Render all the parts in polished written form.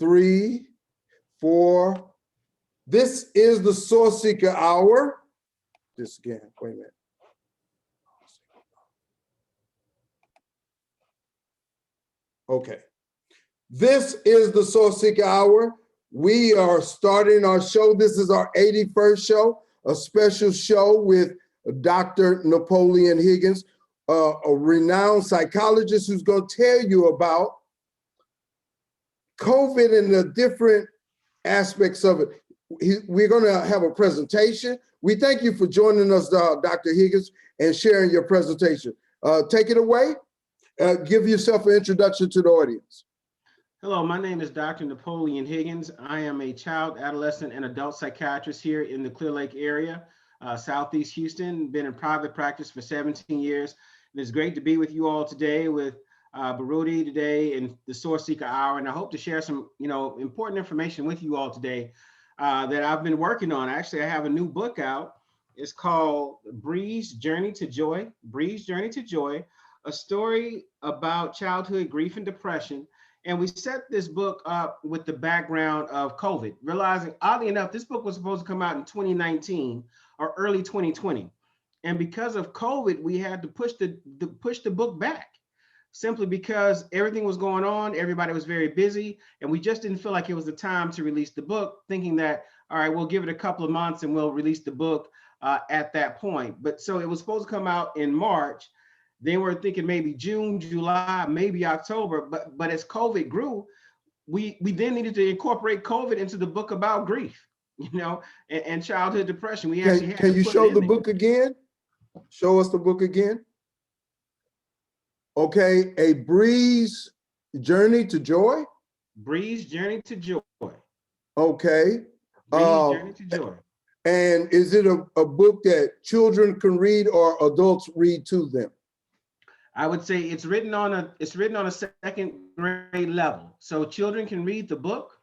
3, 4. This is the Sourceseeker Hour. This again, wait a minute. Okay. This is the Sourceseeker Hour. We are starting our show. This is our 81st show, a special show with Dr. Napoleon Higgins, a renowned psychologist who's going to tell you about COVID and the different aspects of it. We're going to have a presentation. We thank you for joining us, Dr. Higgins, and sharing your presentation. Take it away. Give yourself an introduction to the audience. Hello, my name is Dr. Napoleon Higgins. I am a child, adolescent, and adult psychiatrist here in the Clear Lake area, Southeast Houston. Been in private practice for 17 years. And it's great to be with you all today with Barudi today and the Sourceseeker Hour. And I hope to share some, important information with you all today that I've been working on. Actually, I have a new book out. It's called Bree's Journey to Joy, Bree's Journey to Joy, a story about childhood grief and depression. And we set this book up with the background of COVID, realizing, oddly enough, this book was supposed to come out in 2019 or early 2020. And because of COVID, we had to push the book back, simply because everything was going on. Everybody was very busy, and we just didn't feel like it was the time to release the book, thinking that, all right, we'll give it a couple of months and we'll release the book at that point. But so it was supposed to come out in March. They were thinking maybe June, July, maybe October, but as COVID grew, we then needed to incorporate COVID into the book about grief, and childhood depression. We actually had Can you show the there. book again? Show us the book again. Okay, A Bree's Journey to Joy. Bree's Journey to Joy. Okay. Bree's Journey to Joy. And is it a book that children can read or adults read to them? I would say it's written on a second grade level, so children can read the book.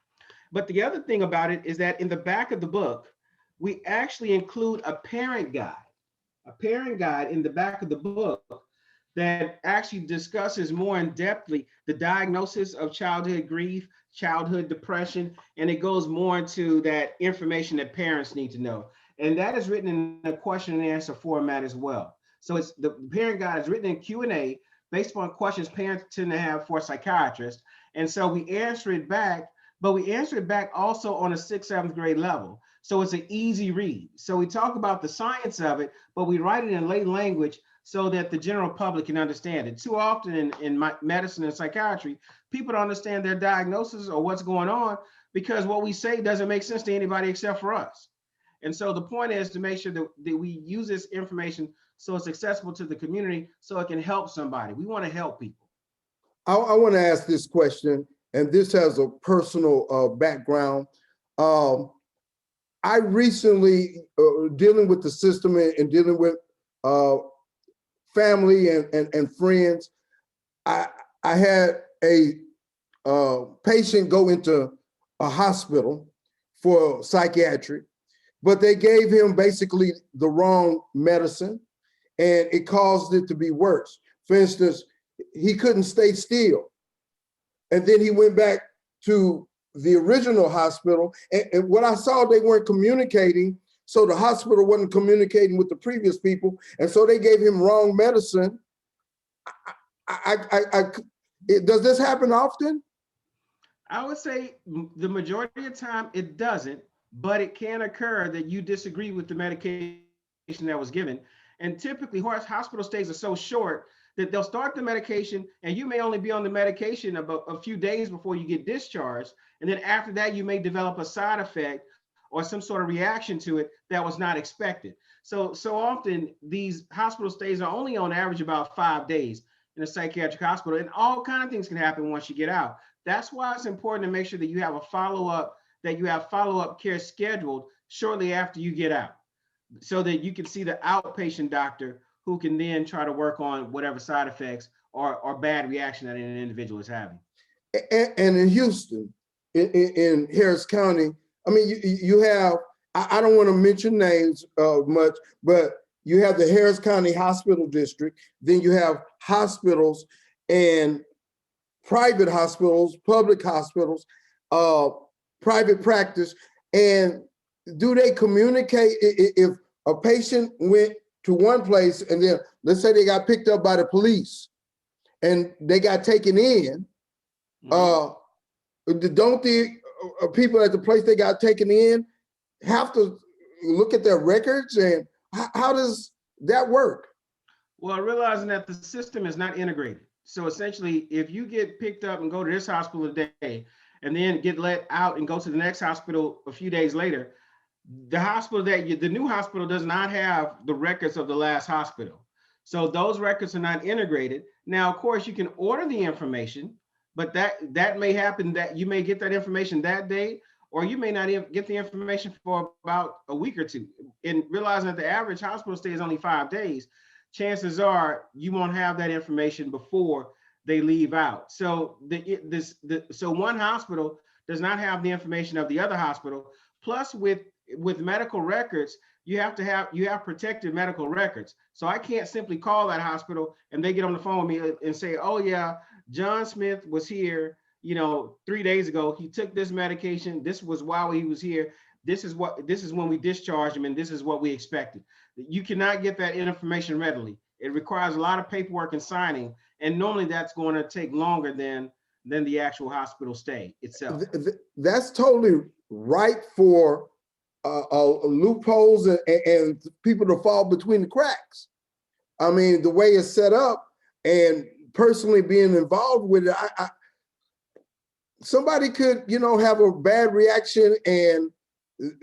But the other thing about it is that in the back of the book, we actually include a parent guide in the back of the book that actually discusses more in depthly the diagnosis of childhood grief, childhood depression, and it goes more into that information that parents need to know. And that is written in a question and answer format as well. So it's the parent guide is written in Q&A based upon questions parents tend to have for psychiatrists. And so we answer it back, but we answer it back also on a 6th, 7th grade level. So it's an easy read. So we talk about the science of it, but we write it in lay language so that the general public can understand it. Too often in medicine and psychiatry, people don't understand their diagnosis or what's going on because what we say doesn't make sense to anybody except for us. And so the point is to make sure that we use this information so it's accessible to the community so it can help somebody. We want to help people. I want to ask this question, and this has a personal background. I recently, dealing with the system and dealing with family and friends, I had a patient go into a hospital for psychiatry, but they gave him basically the wrong medicine, and it caused it to be worse. For instance, he couldn't stay still. And then he went back to the original hospital, and what I saw, they weren't communicating, so the hospital wasn't communicating with the previous people, and so they gave him wrong medicine. Does this happen often? I would say the majority of the time it doesn't, but it can occur that you disagree with the medication that was given. And typically hospital stays are so short that they'll start the medication and you may only be on the medication about a few days before you get discharged. And then after that, you may develop a side effect or some sort of reaction to it that was not expected. So often these hospital stays are only on average about 5 days in a psychiatric hospital, and all kinds of things can happen once you get out. That's why it's important to make sure that you have a follow-up, that you have follow-up care scheduled shortly after you get out, so that you can see the outpatient doctor who can then try to work on whatever side effects or bad reaction that an individual is having. And in Houston, in Harris County, I mean, you have, I don't want to mention names much, but you have the Harris County Hospital District, then you have hospitals and private hospitals, public hospitals. private practice, and do they communicate if a patient went to one place and then let's say they got picked up by the police and they got taken in, don't the people at the place they got taken in have to look at their records, and how does that work? Well, realizing that the system is not integrated. So essentially, if you get picked up and go to this hospital today and then get let out and go to the next hospital a few days later, the new hospital does not have the records of the last hospital. So those records are not integrated. Now, of course, you can order the information, but that may happen that you may get that information that day, or you may not even get the information for about a week or two. And realizing that the average hospital stay is only 5 days, chances are you won't have that information before they leave out. So so one hospital does not have the information of the other hospital. Plus, with medical records, you have protected medical records. So I can't simply call that hospital and they get on the phone with me and say, oh yeah, John Smith was here, 3 days ago. He took this medication. This was while he was here. This is when we discharged him, and this is what we expected. You cannot get that information readily. It requires a lot of paperwork and signing, and normally that's going to take longer than the actual hospital stay itself. That's totally right for loopholes and people to fall between the cracks. I mean, the way it's set up, and personally being involved with it, somebody could, have a bad reaction and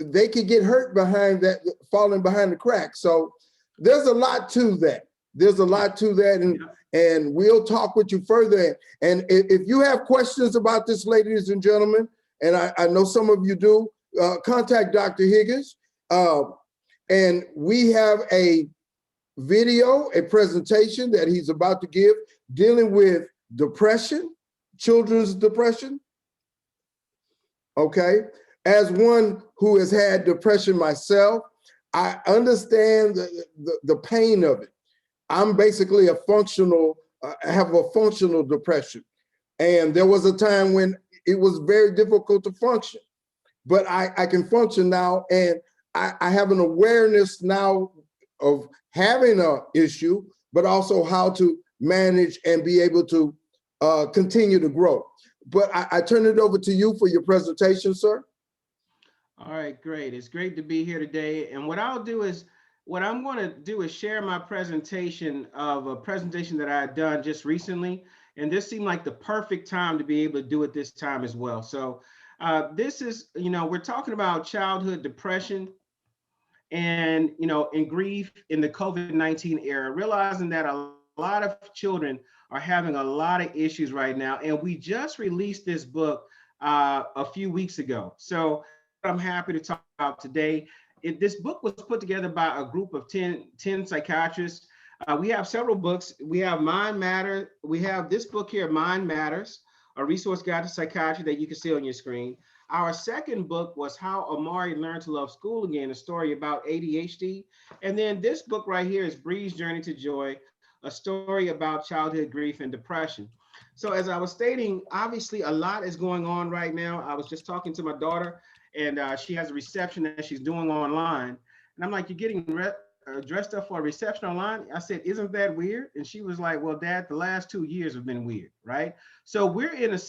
they could get hurt behind that, falling behind the cracks. So there's a lot to that. And we'll talk with you further. And if you have questions about this, ladies and gentlemen, and I know some of you do, contact Dr. Higgins. And we have a video, a presentation that he's about to give dealing with depression, children's depression. Okay. As one who has had depression myself, I understand the pain of it. I'm basically I have a functional depression. And there was a time when it was very difficult to function, but I can function now. And I have an awareness now of having an issue, but also how to manage and be able to continue to grow. But I turn it over to you for your presentation, sir. All right, great. It's great to be here today. And what I'm going to do is share my presentation of a presentation that I had done just recently. And this seemed like the perfect time to be able to do it this time as well. So this is, we're talking about childhood depression and, and grief in the COVID-19 era, realizing that a lot of children are having a lot of issues right now. And we just released this book a few weeks ago. So I'm happy to talk about today. This book was put together by a group of 10 psychiatrists. We have several books. We have Mind Matter. We have this book here, Mind Matters, a resource guide to psychiatry that you can see on your screen. Our second book was How Amari Learned to Love School Again, a story about ADHD. And then this book right here is Bree's Journey to Joy, a story about childhood grief and depression. So as I was stating, obviously a lot is going on right now. I was just talking to my daughter, and she has a reception that she's doing online. And I'm like, you're getting dressed up for a reception online? I said, isn't that weird? And she was like, well, Dad, the last 2 years have been weird, right? So we're in a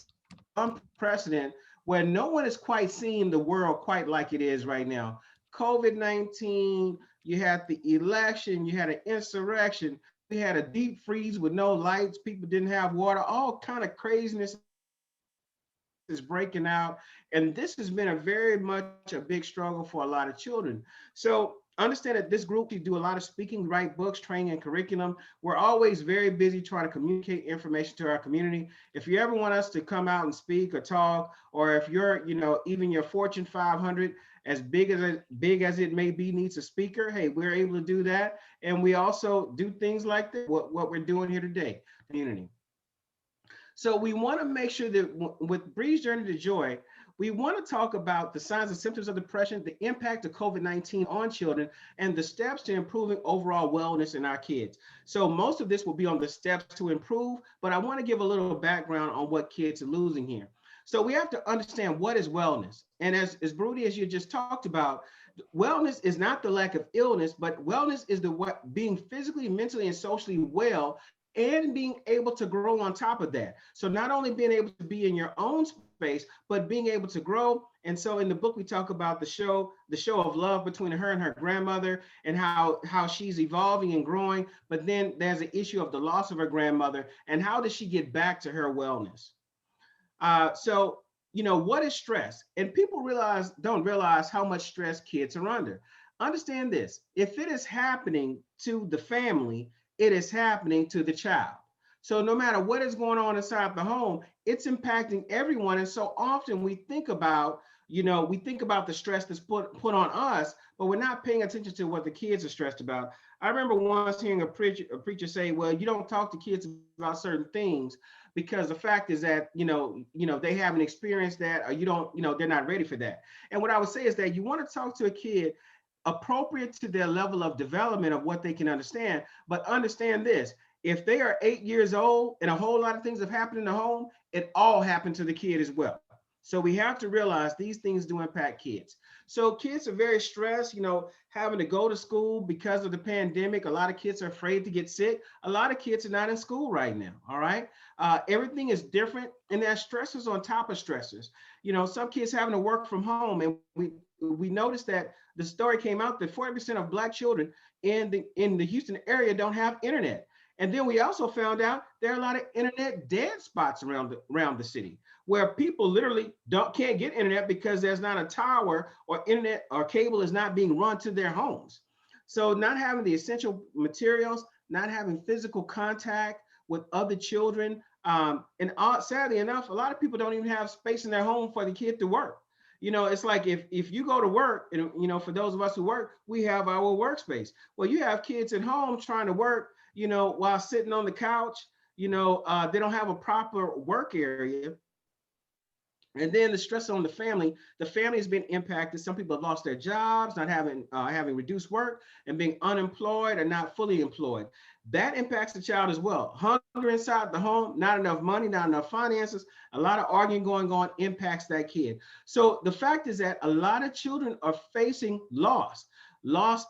unprecedented where no one is quite seeing the world quite like it is right now. COVID-19, you had the election, you had an insurrection, we had a deep freeze with no lights, people didn't have water, all kind of craziness is breaking out. And this has been a very much a big struggle for a lot of children. So understand that this group, we do a lot of speaking, write books, training, and curriculum. We're always very busy trying to communicate information to our community. If you ever want us to come out and speak or talk, or if you're, even your Fortune 500, as big as it may be, needs a speaker, hey, we're able to do that. And we also do things like that, what we're doing here today, community. So we want to make sure that with Bree's Journey to Joy, we want to talk about the signs and symptoms of depression, the impact of COVID-19 on children, and the steps to improving overall wellness in our kids. So most of this will be on the steps to improve, but I want to give a little background on what kids are losing here. So we have to understand what is wellness. And as Broody, as you just talked about, wellness is not the lack of illness, but wellness is the what being physically, mentally, and socially well, and being able to grow on top of that. So not only being able to be in your own space, but being able to grow. And so in the book, we talk about the show of love between her and her grandmother, and how she's evolving and growing. But then there's an issue of the loss of her grandmother, and how does she get back to her wellness? So, what is stress? And people don't realize how much stress kids are under. Understand this: if it is happening to the family, it is happening to the child. So no matter what is going on inside the home, it's impacting everyone. And so often we think about the stress that's put on us, but we're not paying attention to what the kids are stressed about. I remember once hearing a preacher say, well, you don't talk to kids about certain things because the fact is that they haven't experienced that, or they're not ready for that. And what I would say is that you want to talk to a kid appropriate to their level of development of what they can understand. But understand this: if they are 8 years old and a whole lot of things have happened in the home, it all happened to the kid as well. So we have to realize these things do impact kids. So kids are very stressed, having to go to school because of the pandemic. A lot of kids are afraid to get sick. A lot of kids are not in school right now. All right. Everything is different, and there's stressors on top of stressors. Some kids having to work from home, and we noticed that the story came out that 40% of Black children in the Houston area don't have internet. And then we also found out there are a lot of internet dead spots around the city, where people literally can't get internet because there's not a tower, or internet or cable is not being run to their homes. So not having the essential materials, not having physical contact with other children, and sadly enough, a lot of people don't even have space in their home for the kid to work. It's like if you go to work, and for those of us who work, we have our workspace. Well, you have kids at home trying to work, while sitting on the couch. They don't have a proper work area. And then the stress on the family has been impacted. Some people have lost their jobs, not having reduced work, and being unemployed or not fully employed. That impacts the child as well. Hunger inside the home, not enough money, not enough finances, a lot of arguing going on impacts that kid. So the fact is that a lot of children are facing loss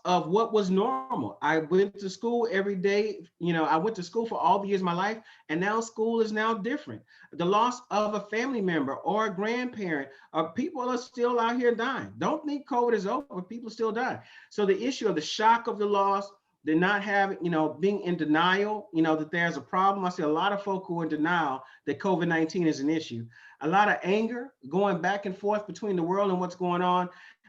of what was normal. I went to school every day. I went to school for all the years of my life, and now school is now different. The loss of a family member or a grandparent, or people are still out here dying. Don't think COVID is over, people still die. So the issue of the shock of the loss, the not having, being in denial, that there's a problem. I see a lot of folk who are in denial that COVID-19 is an issue. A lot of anger going back and forth between the world and what's going on,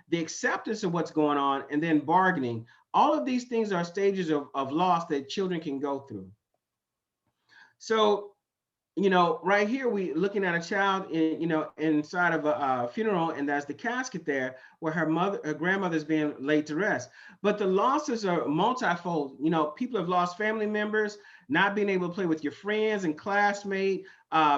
the acceptance of what's going on, and then bargaining. All of these things are stages of loss that children can go through. So, right here, we looking at a child inside of a funeral, and there's the casket there where her grandmother's being laid to rest. But the losses are multifold. People have lost family members, not being able to play with your friends and classmates,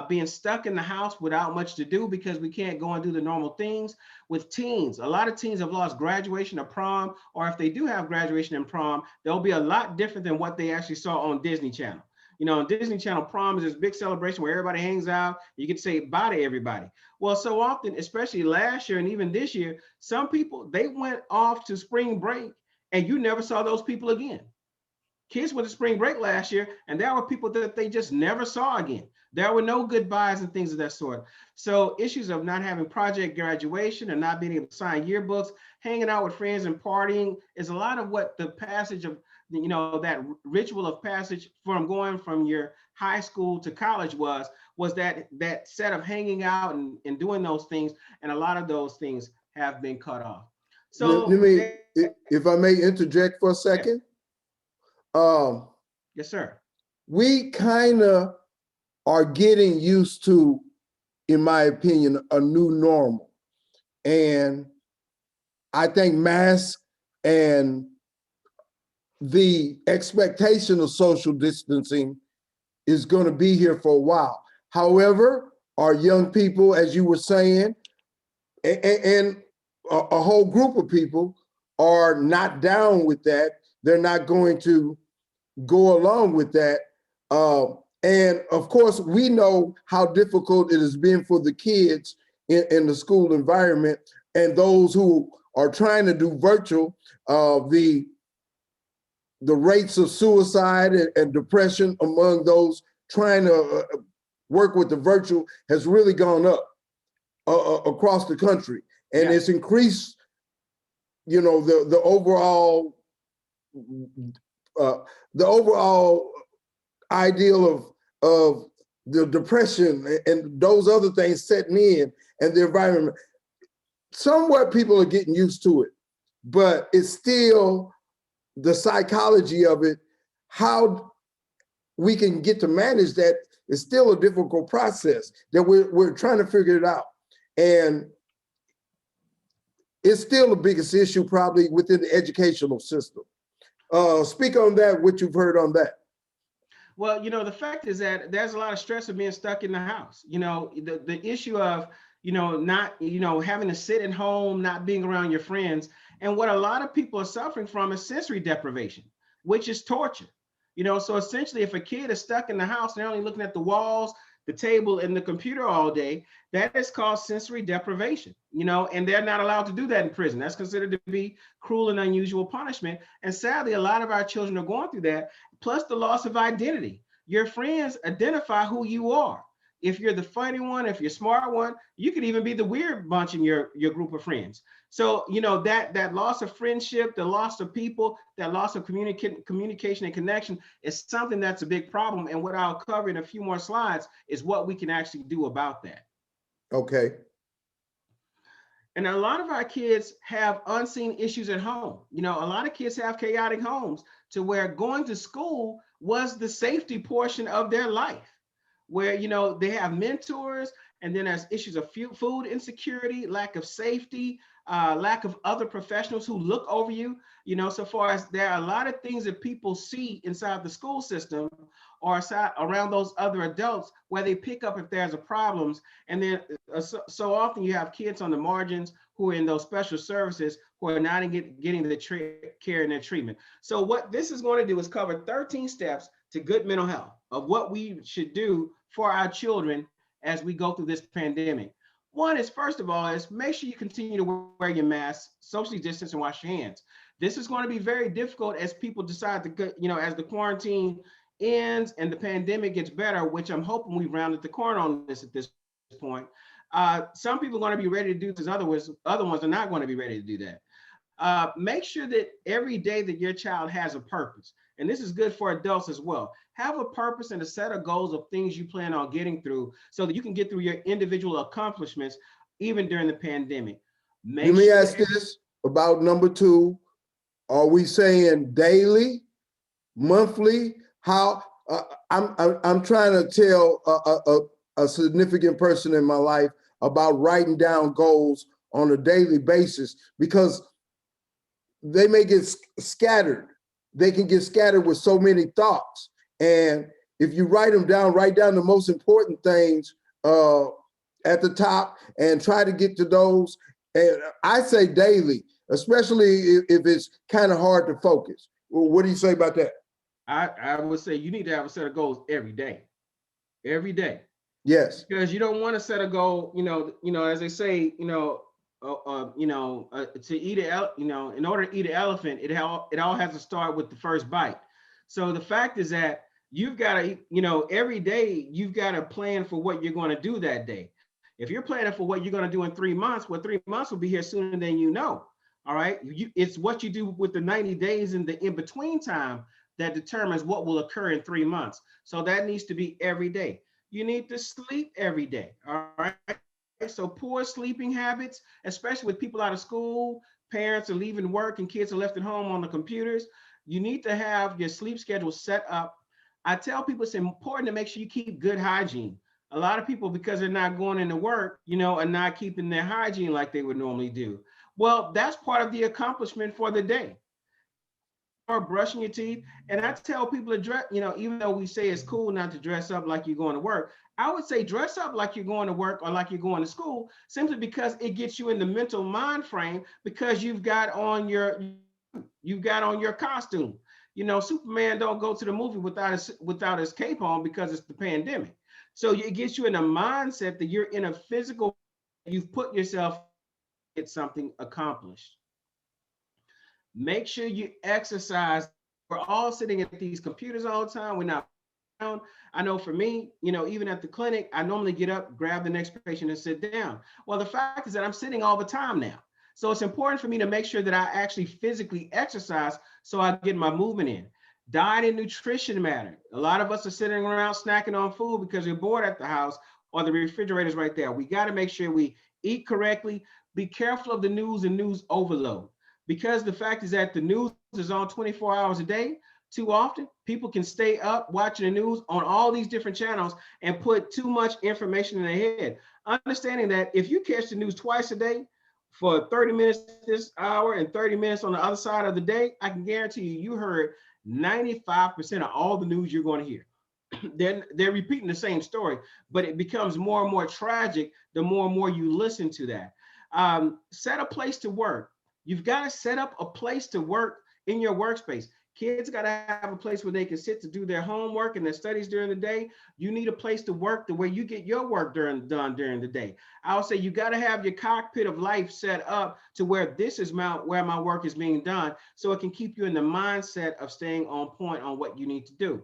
being stuck in the house without much to do because we can't go and do the normal things. With teens, a lot of teens have lost graduation or prom, or if they do have graduation and prom, they'll be a lot different than what they actually saw on Disney Channel. On Disney Channel, prom is this big celebration where everybody hangs out. You get to say bye to everybody. Well, so often, especially last year and even this year, some people, they went off to spring break and you never saw those people again. Kids went to spring break last year, and there were people that they just never saw again. There were no goodbyes and things of that sort. So issues of not having project graduation and not being able to sign yearbooks, hanging out with friends and partying is a lot of what the passage of, that ritual of passage from going from your high school to college was that set of hanging out and doing those things. And a lot of those things have been cut off. So if I may interject for a second. Yes, sir. We kind of are getting used to, in my opinion, a new normal. And I think masks and the expectation of social distancing is going to be here for a while. However, our young people, as you were saying, and a whole group of people are not down with that. They're not going to go along with that. And of course, we know how difficult it has been for the kids in the school environment and those who are trying to do virtual. The rates of suicide and depression among those trying to work with the virtual has really gone up across the country, and Yeah. it's increased. The overall uh, the overall ideal of the depression and those other things setting in, and the environment. Somewhat people are getting used to it, but it's still the psychology of it. How we can get to manage that is still a difficult process that we're trying to figure it out. And it's still the biggest issue probably within the educational system. Speak on that, what you've heard on that. Well, the fact is that there's a lot of stress of being stuck in the house. The issue of, not, having to sit at home, not being around your friends. And what a lot of people are suffering from is sensory deprivation, which is torture. So essentially, if a kid is stuck in the house, they're only looking at the walls, the table, and the computer all day, that is called sensory deprivation, and they're not allowed to do that in prison. That's considered to be cruel and unusual punishment. And sadly, a lot of our children are going through that, plus the loss of identity. Your friends identify who you are. If you're the funny one, if you're smart one, you could even be the weird bunch in your group of friends. So, that loss of friendship, the loss of people, that loss of communication and connection is something that's a big problem. And what I'll cover in a few more slides is what we can actually do about that. Okay. And a lot of our kids have unseen issues at home. A lot of kids have chaotic homes to where going to school was the safety portion of their life, where, they have mentors, and then there's issues of food insecurity, lack of safety, lack of other professionals who look over you. So far as there are a lot of things that people see inside the school system or around those other adults where they pick up if there's a problems. And then so often you have kids on the margins who are in those special services who are not getting the care and their treatment. So what this is going to do is cover 13 steps to good mental health of what we should do for our children as we go through this pandemic. One is, first of all, is make sure you continue to wear your mask, socially distance, and wash your hands. This is going to be very difficult as people decide to, as the quarantine ends and the pandemic gets better, which I'm hoping we've rounded the corner on this at this point. Some people are going to be ready to do this, other ones are not going to be ready to do that. Make sure that every day that your child has a purpose, and this is good for adults as well. Have a purpose and a set of goals of things you plan on getting through so that you can get through your individual accomplishments even during the pandemic. Let me ask this about number 2. Are we saying daily, monthly? How I'm trying to tell a significant person in my life about writing down goals on a daily basis, because they may get scattered. They can get scattered with so many thoughts. And if you write down the most important things at the top and try to get to those. And I say daily, especially if it's kind of hard to focus. What do you say about that? I would say you need to have a set of goals every day. Every day. Yes. Because you don't want to set a goal, as they say, to eat in order to eat an elephant, it all has to start with the first bite. So the fact is that you've got to, every day you've got to plan for what you're going to do that day. If you're planning for what you're going to do in 3 months, well, 3 months will be here sooner than you know. All right. It's what you do with the 90 days in the in-between time that determines what will occur in 3 months. So that needs to be every day. You need to sleep every day. All right. So poor sleeping habits, especially with people out of school, parents are leaving work and kids are left at home on the computers. You need to have your sleep schedule set up. I tell people it's important to make sure you keep good hygiene. A lot of people, because they're not going into work, are not keeping their hygiene like they would normally do. Well, that's part of the accomplishment for the day. Or brushing your teeth. And I tell people to dress, even though we say it's cool not to dress up like you're going to work, I would say dress up like you're going to work or like you're going to school, simply because it gets you in the mental mind frame, because you've got on your costume. You know, Superman don't go to the movie without his cape on because it's the pandemic. So it gets you in a mindset that you're in a physical, you've put yourself to get something accomplished. Make sure you exercise. We're all sitting at these computers all the time. We're not down. I know for me, you know, even at the clinic, I normally get up, grab the next patient, and sit down. Well, the fact is that I'm sitting all the time now. So it's important for me to make sure that I actually physically exercise so I get my movement in. Diet and nutrition matter. A lot of us are sitting around snacking on food because we're bored at the house or the refrigerator's right there. We got to make sure we eat correctly. Be careful of the news and news overload, because the fact is that the news is on 24 hours a day. Too often, people can stay up watching the news on all these different channels and put too much information in their head. Understanding that if you catch the news twice a day for 30 minutes this hour and 30 minutes on the other side of the day, I can guarantee you, you heard 95% of all the news you're going to hear. They're repeating the same story, but it becomes more and more tragic the more and more you listen to that. Set a place to work. You've got to set up a place to work in your workspace. Kids got to have a place where they can sit to do their homework and their studies during the day. You need a place to work the way you get your work done during the day. I would say you got to have your cockpit of life set up to where this is where my work is being done, so it can keep you in the mindset of staying on point on what you need to do.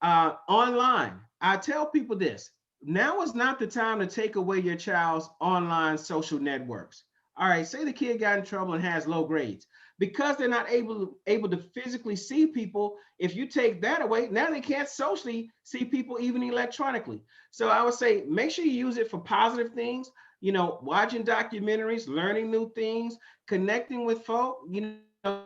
Online, I tell people this: now is not the time to take away your child's online social networks. All right, say the kid got in trouble and has low grades because they're not able to physically see people. If you take that away, now they can't socially see people even electronically. So I would say make sure you use it for positive things. You know, watching documentaries, learning new things, connecting with folk. You know,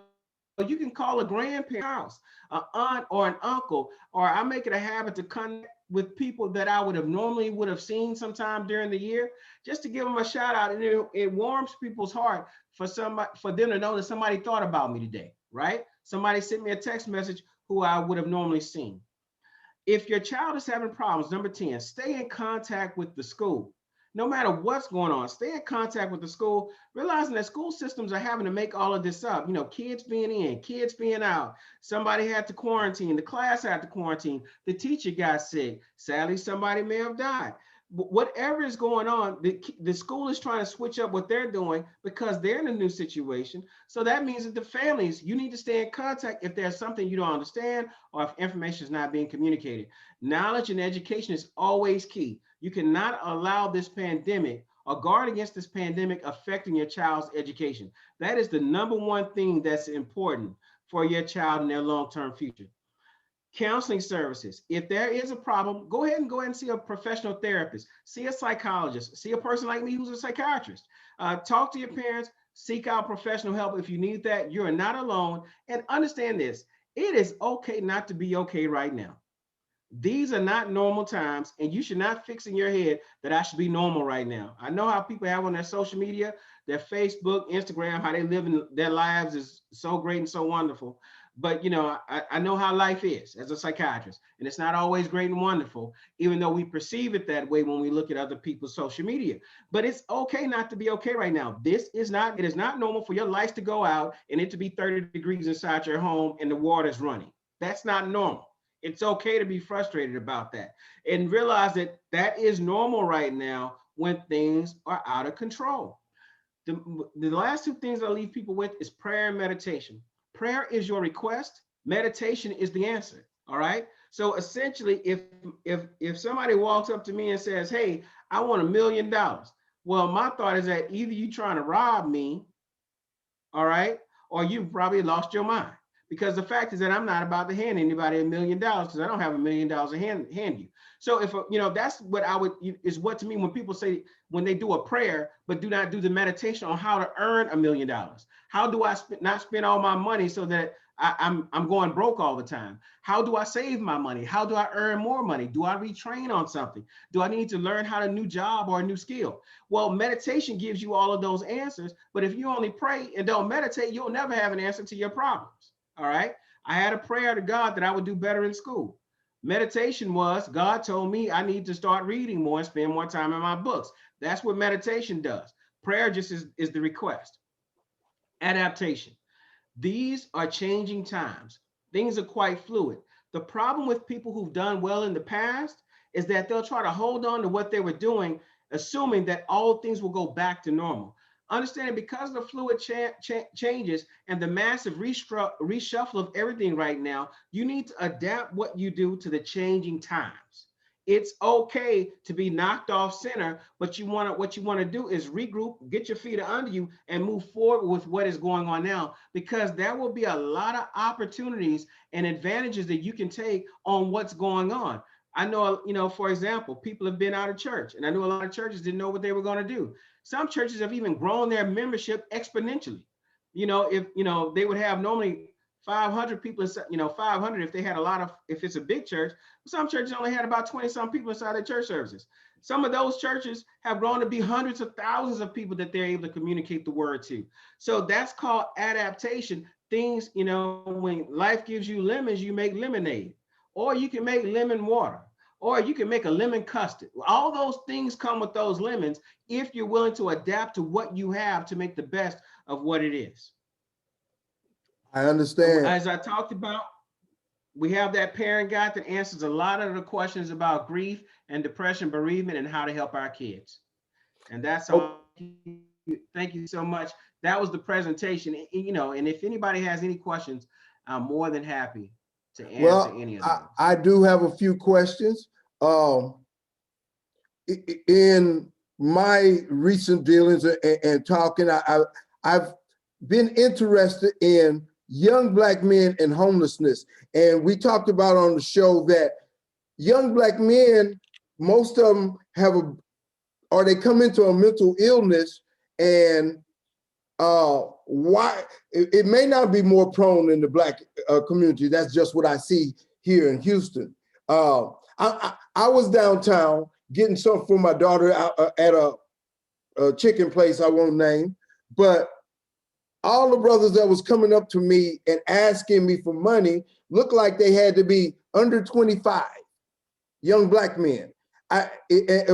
you can call a grandparent house, an aunt or an uncle, or I make it a habit to connect with people that I would have seen sometime during the year, just to give them a shout out. And it warms people's heart for them to know that somebody thought about me today, right? Somebody sent me a text message who I would have normally seen. If your child is having problems, number 10, stay in contact with the school. No matter what's going on, stay in contact with the school, realizing that school systems are having to make all of this up. You know, kids being in, kids being out. Somebody had to quarantine, the class had to quarantine, the teacher got sick. Sadly, somebody may have died. Whatever is going on, the school is trying to switch up what they're doing because they're in a new situation. So that means that the families, you need to stay in contact if there's something you don't understand or if information is not being communicated. Knowledge and education is always key. You cannot allow this pandemic or guard against this pandemic affecting your child's education. That is the number one thing that's important for your child in their long-term future. Counseling services. If there is a problem, go ahead and see a professional therapist, see a psychologist, see a person like me who's a psychiatrist. Talk to your parents, seek out professional help if you need that. You are not alone. And understand this: it is okay not to be okay right now. These are not normal times, and you should not fix in your head that I should be normal right now. I know how people have on their social media, their Facebook, Instagram, how they live in their lives is so great and so wonderful. But you know, I know how life is as a psychiatrist, and it's not always great and wonderful, even though we perceive it that way when we look at other people's social media. But it's okay not to be okay right now. It is not normal for your lights to go out and it to be 30 degrees inside your home and the water's running. That's not normal. It's okay to be frustrated about that and realize that that is normal right now when things are out of control. The last two things I leave people with is prayer and meditation. Prayer is your request. Meditation is the answer. All right. So essentially, if somebody walks up to me and says, "Hey, I want $1 million," well, my thought is that either you trying to rob me, all right, or you've probably lost your mind. Because the fact is that I'm not about to hand anybody $1 million because I don't have $1 million to hand you. So if you know, that's what I would is what to me when people say when they do a prayer but do not do the meditation on how to earn $1 million. How do I not spend all my money so that I'm going broke all the time? How do I save my money? How do I earn more money? Do I retrain on something? Do I need to learn how a new job or a new skill? Well, meditation gives you all of those answers. But if you only pray and don't meditate, you'll never have an answer to your problems. All right. I had a prayer to God that I would do better in school. Meditation was God told me I need to start reading more and spend more time in my books. That's what meditation does. Prayer just is the request. Adaptation. These are changing times. Things are quite fluid. The problem with people who've done well in the past is that they'll try to hold on to what they were doing, assuming that all things will go back to normal. Understanding because of the fluid changes and the massive reshuffle of everything right now, you need to adapt what you do to the changing times. It's okay to be knocked off center, but what you want to do is regroup, get your feet under you, and move forward with what is going on now, because there will be a lot of opportunities and advantages that you can take on what's going on. I know, for example, people have been out of church, and I know a lot of churches didn't know what they were going to do. Some churches have even grown their membership exponentially. If they would have normally 500 people, 500 if they had if it's a big church. Some churches only had about 20 some people inside their church services. Some of those churches have grown to be hundreds of thousands of people that they're able to communicate the word to. So that's called adaptation. Things, when life gives you lemons, you make lemonade, or you can make lemon water, or you can make a lemon custard. All those things come with those lemons if you're willing to adapt to what you have to make the best of what it is. I understand. As I talked about, we have that parent guide that answers a lot of the questions about grief and depression, bereavement, and how to help our kids. And that's all. Thank you so much. That was the presentation. And if anybody has any questions, I'm more than happy to answer any of them. I do have a few questions. In my recent dealings and talking, I've been interested in young Black men and homelessness. And we talked about on the show that young Black men, most of them they come into a mental illness, and why it may not be more prone in the Black community. That's just what I see here in Houston. I was downtown getting something for my daughter at a chicken place I won't name, but all the brothers that was coming up to me and asking me for money looked like they had to be under 25, young Black men. And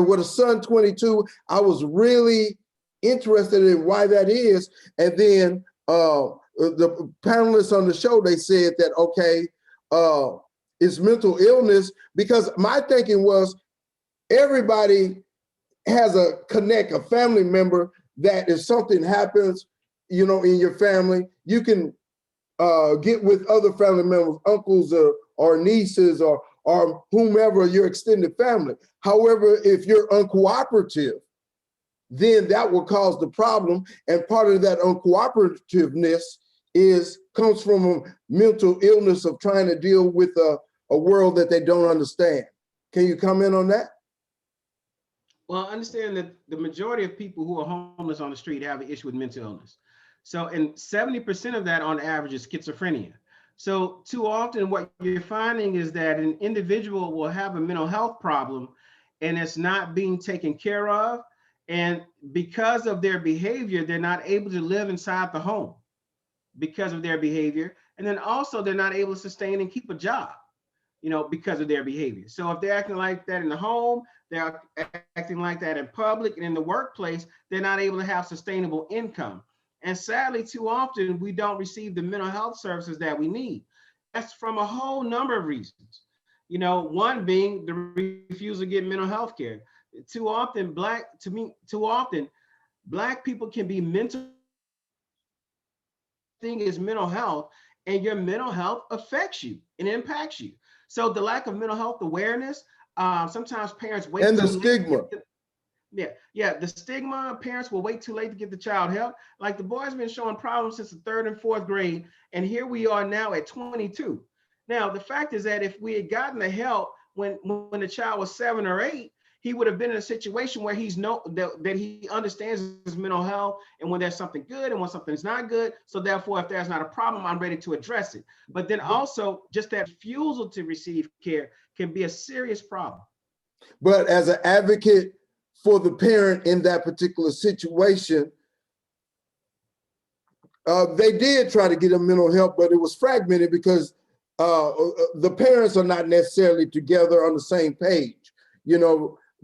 with a son 22, I was really interested in why that is. And then the panelists on the show, they said that, okay, it's mental illness, because my thinking was everybody has a family member that if something happens, in your family, you can get with other family members, uncles or nieces or whomever, your extended family. However, if you're uncooperative, then that will cause the problem. And part of that uncooperativeness comes from a mental illness of trying to deal with a world that they don't understand. Can you comment on that? Well, understand that the majority of people who are homeless on the street have an issue with mental illness. So, and 70% of that on average is schizophrenia. So too often what you're finding is that an individual will have a mental health problem and it's not being taken care of. And because of their behavior, they're not able to live inside the home because of their behavior. And then also they're not able to sustain and keep a job, because of their behavior. So if they're acting like that in the home, they're acting like that in public and in the workplace, they're not able to have sustainable income. And sadly, too often, we don't receive the mental health services that we need. That's from a whole number of reasons. One being the refusal to get mental health care. Too often, Black people can be mental thing is mental health, and your mental health affects you and impacts you. So the lack of mental health awareness, sometimes parents wait. And the stigma. The stigma, parents will wait too late to get the child help. Like the boy's been showing problems since the 3rd and 4th grade, and here we are now at 22. Now, the fact is that if we had gotten the help when the child was 7 or 8, he would have been in a situation where that he understands his mental health and when there's something good and when something's not good. So therefore, if there's not a problem, I'm ready to address it. But then also just that refusal to receive care can be a serious problem. But as an advocate for the parent in that particular situation, they did try to get a mental health, but it was fragmented because the parents are not necessarily together on the same page.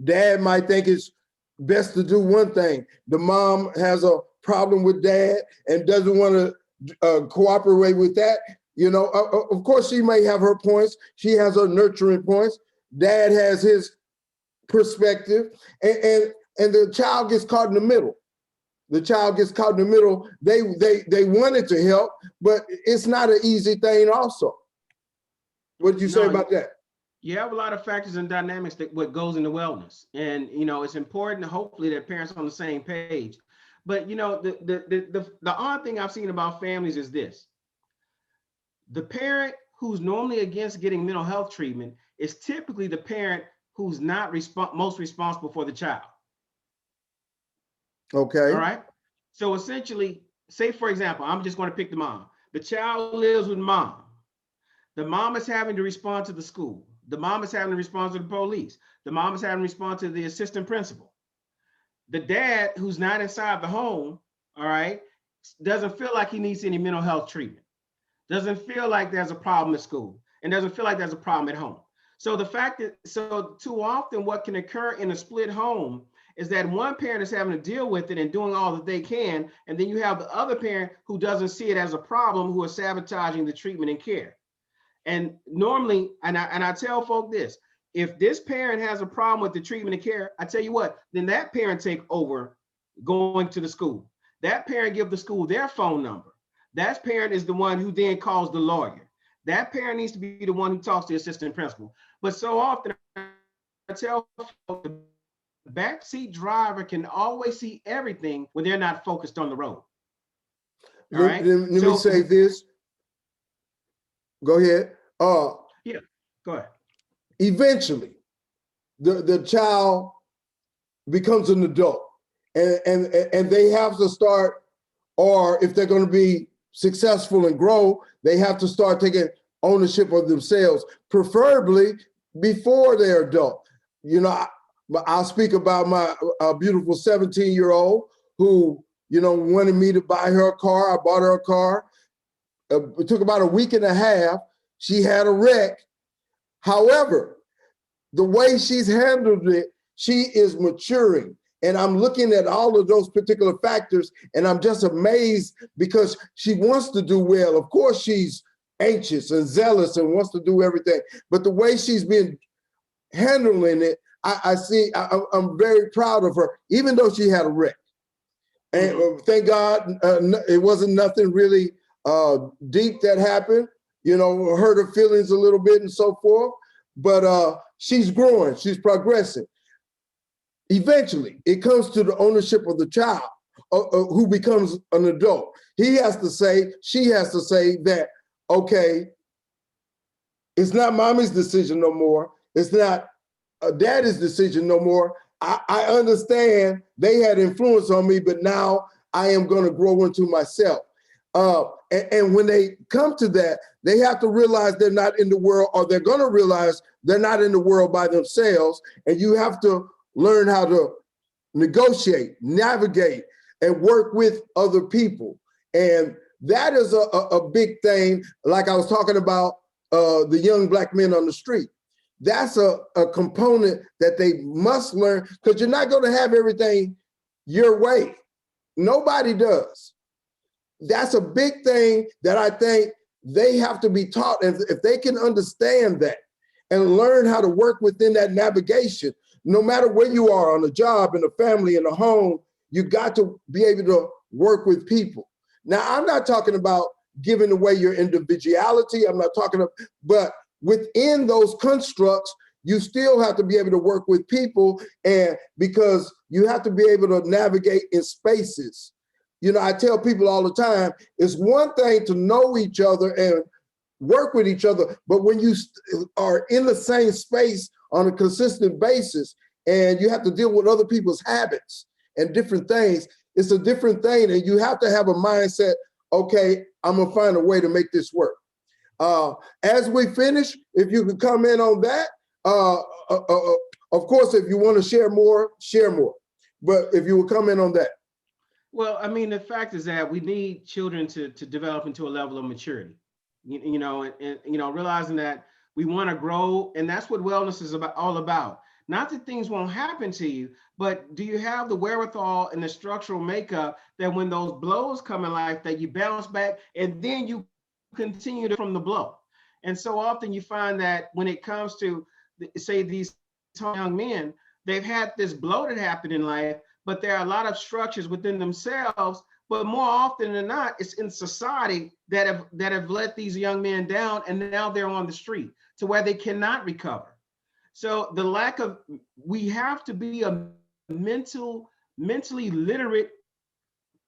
Dad might think it's best to do one thing. The mom has a problem with dad and doesn't want to cooperate with that. You know, of course, she may have her points. She has her nurturing points. Dad has his perspective, and the child gets caught in the middle. The child gets caught in the middle. They wanted to help, but it's not an easy thing. Also, what did you say about that? You have a lot of factors and dynamics that what goes into wellness, and you know it's important. Hopefully, that parents are on the same page. But you know the odd thing I've seen about families is this: the parent who's normally against getting mental health treatment is typically the parent who's not most responsible for the child. Okay. All right. So essentially, say for example, I'm just going to pick the mom. The child lives with mom. The mom is having to respond to the school. The mom is having to respond to the police. The mom is having to respond to the assistant principal. The dad, who's not inside the home, all right, doesn't feel like he needs any mental health treatment. Doesn't feel like there's a problem at school, and doesn't feel like there's a problem at home. So the fact that, so too often what can occur in a split home is that one parent is having to deal with it and doing all that they can, and then you have the other parent who doesn't see it as a problem, who is sabotaging the treatment and care. And normally, and I tell folk this, if this parent has a problem with the treatment and care, I tell you what, then that parent take over going to the school. That parent give the school their phone number. That parent is the one who then calls the lawyer. That parent needs to be the one who talks to the assistant principal. But so often I tell folk, the backseat driver can always see everything when they're not focused on the road. All right. Let me say this. Go ahead. Yeah, go ahead. Eventually, the child becomes an adult, and they have to start, or if they're going to be successful and grow, they have to start taking ownership of themselves, preferably before they're adult. You know, I'll speak about my beautiful 17-year-old who, you know, wanted me to buy her a car. I bought her a car. It took about a week and a half. She had a wreck. However, the way she's handled it, she is maturing. And I'm looking at all of those particular factors, and I'm just amazed because she wants to do well. Of course, she's anxious and zealous and wants to do everything. But the way she's been handling it, I'm very proud of her, even though she had a wreck. And thank God it wasn't nothing really deep that happened, you know, hurt her feelings a little bit and so forth. But she's growing, she's progressing. Eventually, it comes to the ownership of the child who becomes an adult. He has to say, she has to say that, okay, it's not mommy's decision no more. It's not daddy's decision no more. I understand they had influence on me, but now I am going to grow into myself. And when they come to that, they have to realize they're not in the world, or they're going to realize they're not in the world by themselves. And you have to learn how to negotiate, navigate, and work with other people. And that is a big thing. Like I was talking about the young black men on the street. That's a component that they must learn, because you're not going to have everything your way. Nobody does. That's a big thing that I think they have to be taught. And if they can understand that and learn how to work within that navigation, no matter where you are on a job, in a family, in a home, you got to be able to work with people. Now, I'm not talking about giving away your individuality. I'm not talking about, but within those constructs, you still have to be able to work with people, and because you have to be able to navigate in spaces. You know, I tell people all the time, it's one thing to know each other and work with each other, but when you are in the same space on a consistent basis and you have to deal with other people's habits and different things, it's a different thing, and you have to have a mindset, okay, I'm gonna find a way to make this work. As we finish, if you could comment on that, of course, if you want to share more, share more. But if you would comment on that. Well, I mean, the fact is that we need children to develop into a level of maturity, you know, and you know, realizing that we want to grow, and that's what wellness is all about. Not that things won't happen to you, but do you have the wherewithal and the structural makeup that when those blows come in life, that you bounce back and then you continue to from the blow? And so often you find that when it comes to, say, these young men, they've had this blow that happened in life, but there are a lot of structures within themselves. But more often than not, it's in society that have let these young men down, and now they're on the street to where they cannot recover. So the lack of, we have to be a mentally literate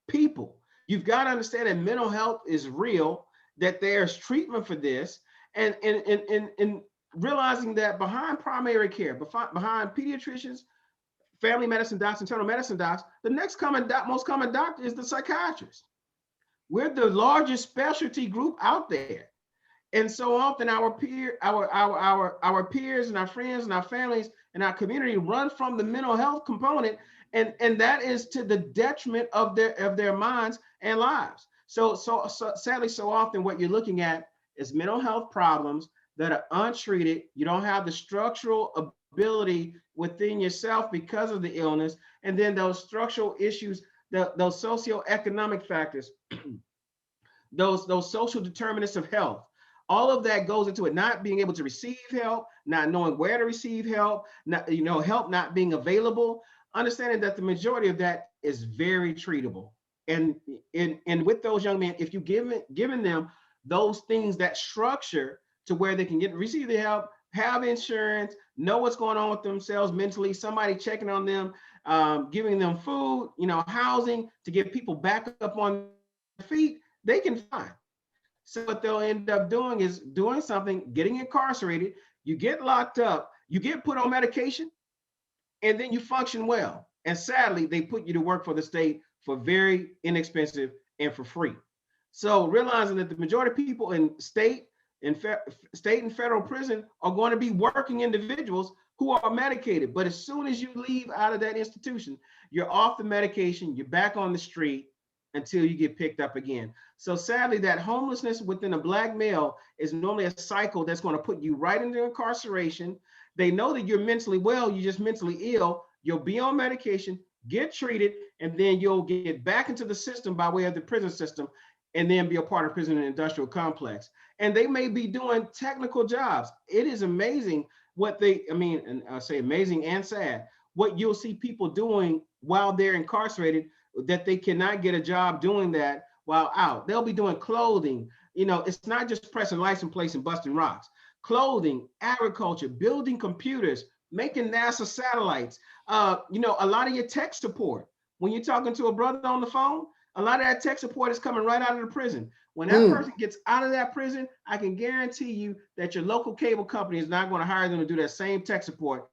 people. You've got to understand that mental health is real, that there's treatment for this, and realizing that behind primary care, behind pediatricians, family medicine docs, internal medicine docs, the most common doctor is the psychiatrist. We're the largest specialty group out there. And so often our peers and our friends and our families and our community run from the mental health component, and that is to the detriment of their minds and lives. So sadly, so often what you're looking at is mental health problems that are untreated. You don't have the structural ability within yourself because of the illness, and then those structural issues, those socioeconomic factors, those social determinants of health. All of that goes into it, not being able to receive help, not knowing where to receive help, help not being available, understanding that the majority of that is very treatable. And with those young men, if you given them those things, that structure to where they can receive the help, have insurance, know what's going on with themselves mentally, somebody checking on them, giving them food, housing to get people back up on their feet, they can find. So what they'll end up doing is doing something, getting incarcerated, you get locked up, you get put on medication, and then you function well. And sadly, they put you to work for the state for very inexpensive and for free. So realizing that the majority of people in state and federal prison are going to be working individuals who are medicated. But as soon as you leave out of that institution, you're off the medication, you're back on the street until you get picked up again. So sadly, that homelessness within a Black male is normally a cycle that's going to put you right into incarceration. They know that you're mentally well, you're just mentally ill. You'll be on medication, get treated, and then you'll get back into the system by way of the prison system, and then be a part of prison and industrial complex. And they may be doing technical jobs. It is amazing what and I say amazing and sad, what you'll see people doing while they're incarcerated, that they cannot get a job doing that while out. They'll be doing clothing. It's not just pressing license plates and busting rocks. Clothing, agriculture, building computers, making NASA satellites. A lot of your tech support. When you're talking to a brother on the phone, a lot of that tech support is coming right out of the prison. When that person gets out of that prison, I can guarantee you that your local cable company is not going to hire them to do that same tech support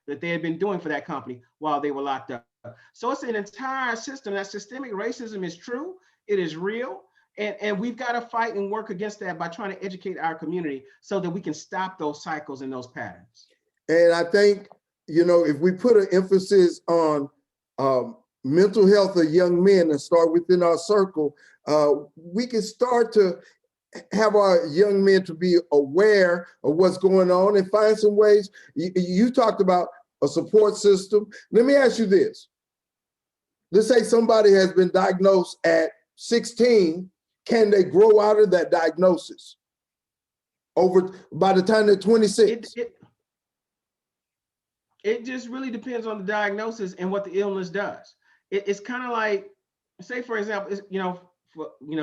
that they had been doing for that company while they were locked up. So it's an entire system. That systemic racism is true. It is real. And we've got to fight and work against that by trying to educate our community so that we can stop those cycles and those patterns. And I think, if we put an emphasis on mental health of young men and start within our circle, we can start to have our young men to be aware of what's going on and find some ways. You talked about a support system. Let me ask you this. Let's say somebody has been diagnosed at 16. Can they grow out of that diagnosis by the time they're 26? It just really depends on the diagnosis and what the illness does. It's kind of like, say, for example,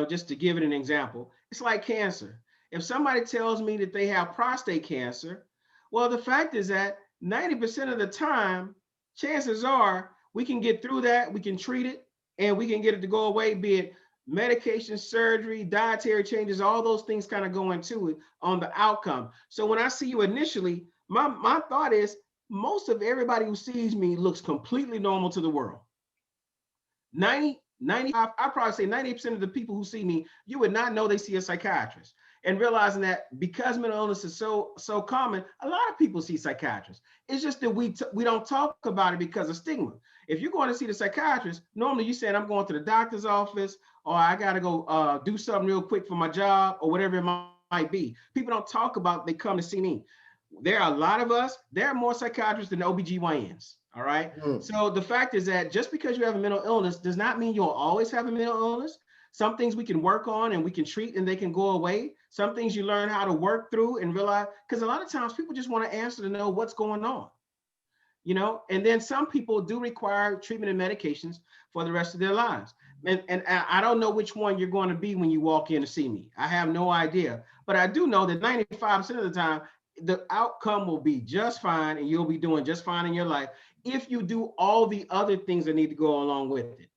just to give it an example, it's like cancer. If somebody tells me that they have prostate cancer, well, the fact is that 90% of the time, chances are we can get through that, we can treat it, and we can get it to go away, be it medication, surgery, dietary changes, all those things kind of go into it on the outcome. So when I see you initially, my thought is most of everybody who sees me looks completely normal to the world. 95, I probably say 90% of the people who see me, you would not know they see a psychiatrist. And realizing that because mental illness is so common, a lot of people see psychiatrists. It's just that we don't talk about it because of stigma. If you're going to see the psychiatrist, normally you said, I'm going to the doctor's office, or I got to go do something real quick for my job, or whatever it might be. People don't talk about they come to see me. there are a lot of us, there are more psychiatrists than OBGYNs. All right. So the fact is that just because you have a mental illness does not mean you'll always have a mental illness. Some things we can work on and we can treat and they can go away. Some things you learn how to work through and realize, because a lot of times people just want to answer to know what's going on, you know, and then some people do require treatment and medications for the rest of their lives. And I don't know which one you're going to be when you walk in to see me. I have no idea, but I do know that 95% of the time, the outcome will be just fine and you'll be doing just fine in your life if you do all the other things that need to go along with it.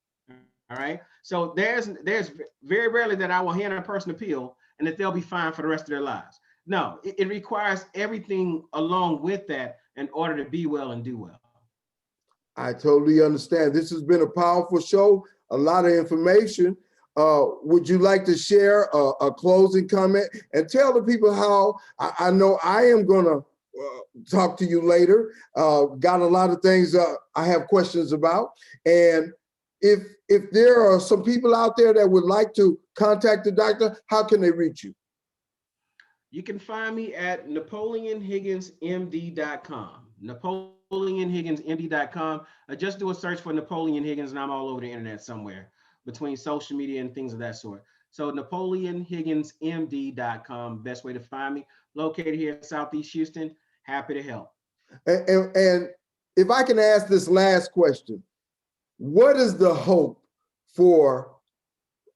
All right. So there's very rarely that I will hand a person a pill and that they'll be fine for the rest of their lives. No, it requires everything along with that in order to be well and do well. I totally understand. This has been a powerful show, a lot of information. Would you like to share a closing comment and tell the people how I know I am going to talk to you later. Got a lot of things I have questions about. And if there are some people out there that would like to contact the doctor, how can they reach you? You can find me at NapoleonHigginsMD.com. NapoleonHigginsMD.com. Just do a search for Napoleon Higgins and I'm all over the internet somewhere between social media and things of that sort. So NapoleonHigginsMD.com, best way to find me. Located here in Southeast Houston. Happy to help. And if I can ask this last question, what is the hope for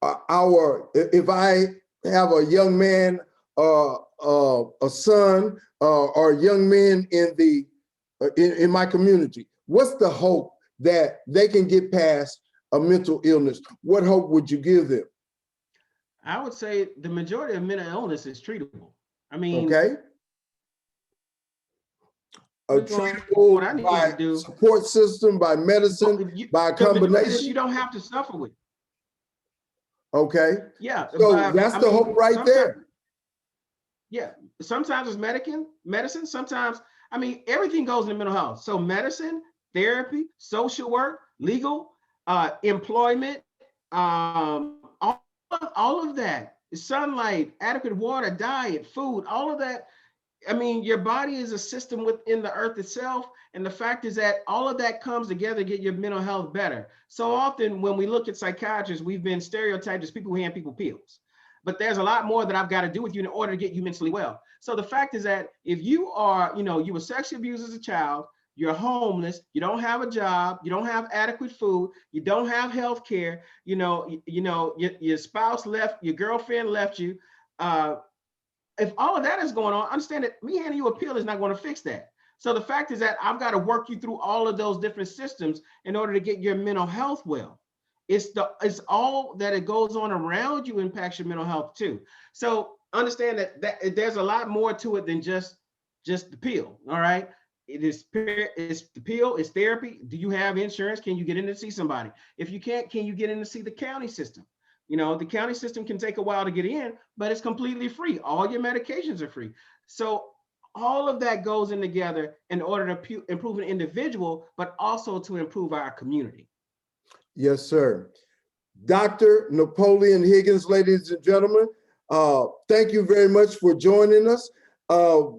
if I have a young man, a son, or young men in my community, what's the hope that they can get past a mental illness? What hope would you give them? I would say the majority of mental illness is treatable. I mean, okay. Treatable by support system, by medicine, by a combination. You don't have to suffer with. Okay. Yeah. So that's the hope right there. Yeah. Sometimes it's medicine. Sometimes, I mean, everything goes into mental health. So medicine, therapy, social work, legal, employment, all of that, sunlight, adequate water, diet, food, all of that. I mean, your body is a system within the earth itself. And the fact is that all of that comes together to get your mental health better. So often when we look at psychiatrists, we've been stereotyped as people who hand people pills. But there's a lot more that I've got to do with you in order to get you mentally well. So the fact is that if you are, you were sexually abused as a child, you're homeless, you don't have a job, you don't have adequate food, you don't have health care, your spouse left, your girlfriend left you. If all of that is going on, understand that me handing you a pill is not going to fix that. So the fact is that I've got to work you through all of those different systems in order to get your mental health well. It's all that it goes on around you impacts your mental health too. So understand that there's a lot more to it than just the pill. All right. It's the pill, it's therapy. Do you have insurance? Can you get in to see somebody? If you can't, can you get in to see the county system? The county system can take a while to get in, but it's completely free. All your medications are free. So all of that goes in together in order to improve an individual, but also to improve our community. Yes, sir. Dr. Napoleon Higgins, ladies and gentlemen, thank you very much for joining us.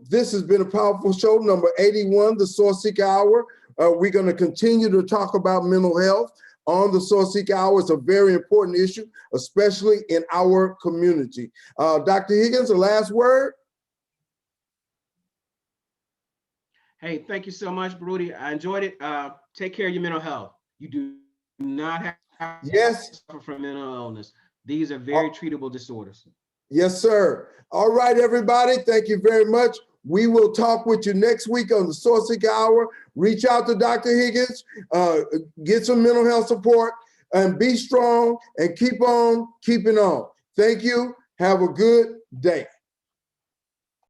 This has been a powerful show, number 81, the Sourceseeker Hour. We're going to continue to talk about mental health on the Sourceseeker Hour. It's a very important issue, especially in our community. Dr. Higgins, the last word. Hey, thank you so much, Rudy. I enjoyed it. Take care of your mental health. You do not have to suffer from mental illness. These are very treatable disorders. Yes, sir. All right, everybody. Thank you very much. We will talk with you next week on the Sourceseeker Hour. Reach out to Dr. Higgins, get some mental health support, and be strong and keep on keeping on. Thank you. Have a good day.